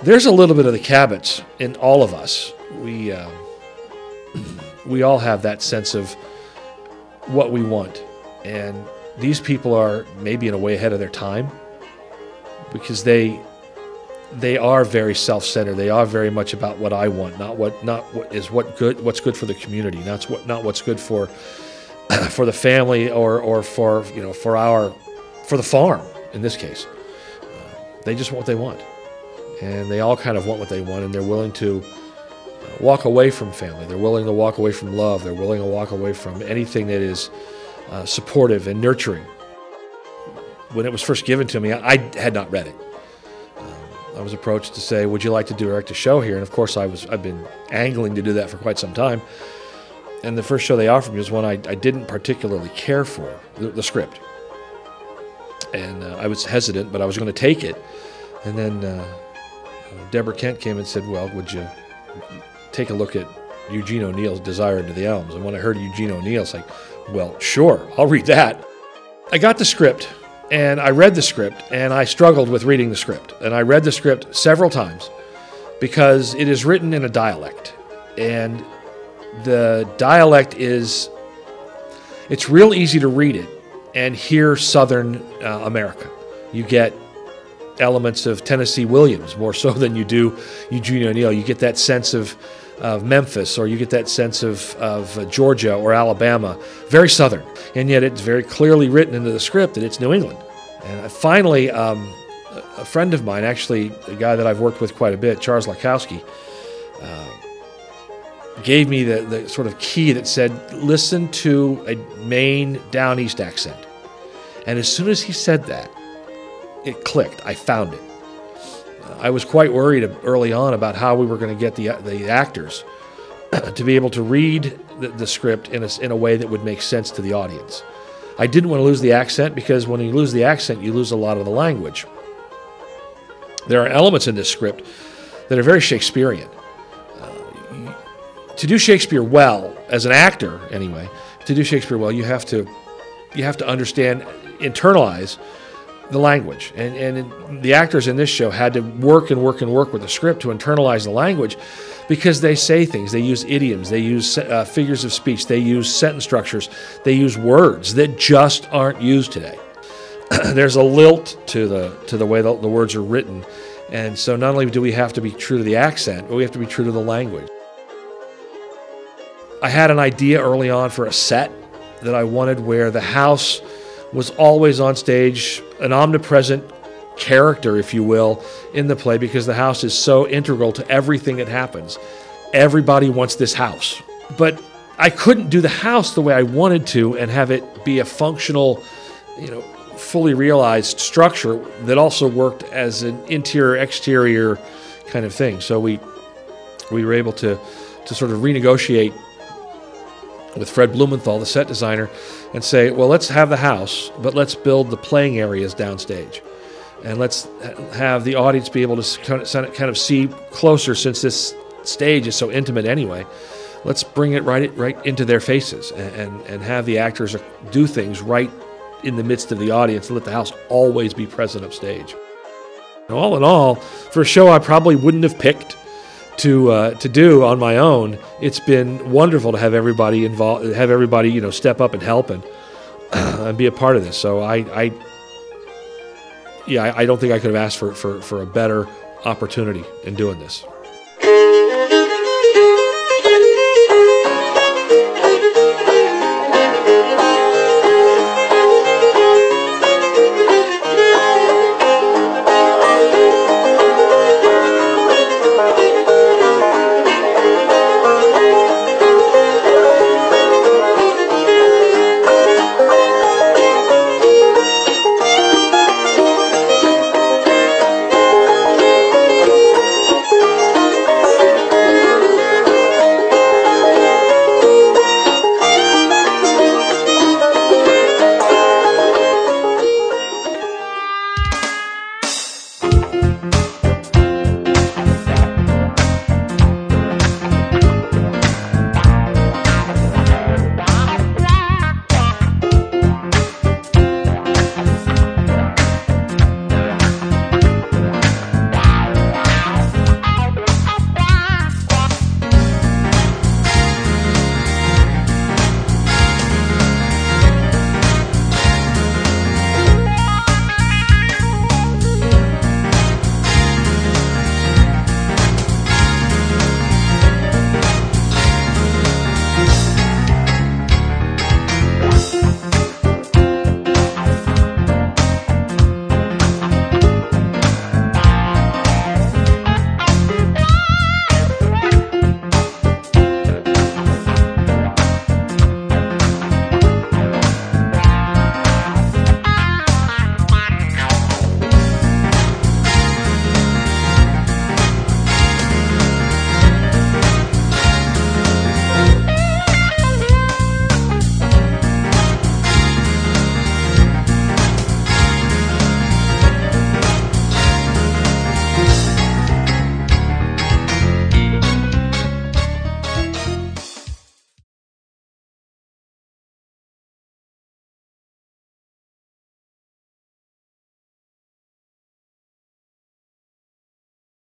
there's a little bit of the Cabots in all of us. We all have that sense of what we want, and these people are maybe in a way ahead of their time, because they are very self-centered. They are very much about what I want, what's good for the community, not what's good for the family or for the farm in this case. They just want what they want, and they all kind of want what they want, and they're willing to walk away from family. They're willing to walk away from love. They're willing to walk away from anything that is supportive and nurturing. When it was first given to me, I had not read it. I was approached to say, would you like to direct a show here? And of course I've been angling to do that for quite some time. And the first show they offered me was one I didn't particularly care for, the script. And I was hesitant, but I was going to take it. And then Debra Kent came and said, well, would you take a look at Eugene O'Neill's Desire Under the Elms? And when I heard Eugene O'Neill, it's like, well, sure, I'll read that. I got the script, and I read the script, and I struggled with reading the script. And I read the script several times because it is written in a dialect. And the dialect it's real easy to read it and hear Southern America. You get elements of Tennessee Williams more so than you do Eugene O'Neill. You get that sense of Memphis, or you get that sense of Georgia or Alabama, very Southern. And yet it's very clearly written into the script that it's New England. And finally, a friend of mine, actually a guy that I've worked with quite a bit, Charles Lakowski, gave me the sort of key that said, listen to a Maine down east accent. And as soon as he said that, it clicked. I found it. I was quite worried early on about how we were going to get the actors to be able to read the script in a way that would make sense to the audience. I didn't want to lose the accent, because when you lose the accent, you lose a lot of the language. There are elements in this script that are very Shakespearean. To do Shakespeare well, as an actor anyway, to do Shakespeare well, you have to understand, internalize the language. And the actors in this show had to work and work and work with the script to internalize the language, because they say things, they use idioms, they use figures of speech, they use sentence structures, they use words that just aren't used today. There's a lilt to the way the words are written. And so not only do we have to be true to the accent, but we have to be true to the language. I had an idea early on for a set that I wanted where the house was always on stage, an omnipresent character, if you will, in the play, because the house is so integral to everything that happens. Everybody wants this house. But I couldn't do the house the way I wanted to and have it be a functional, fully realized structure that also worked as an interior-exterior kind of thing. So we were able to sort of renegotiate with Fred Blumenthal, the set designer, and say, well, let's have the house, but let's build the playing areas downstage. And let's have the audience be able to kind of see closer, since this stage is so intimate anyway. Let's bring it right into their faces and have the actors do things right in the midst of the audience, and let the house always be present upstage. All in all, for a show I probably wouldn't have picked to do on my own, it's been wonderful to have everybody involved, have everybody step up and help and be a part of this. So I don't think I could have asked for a better opportunity in doing this.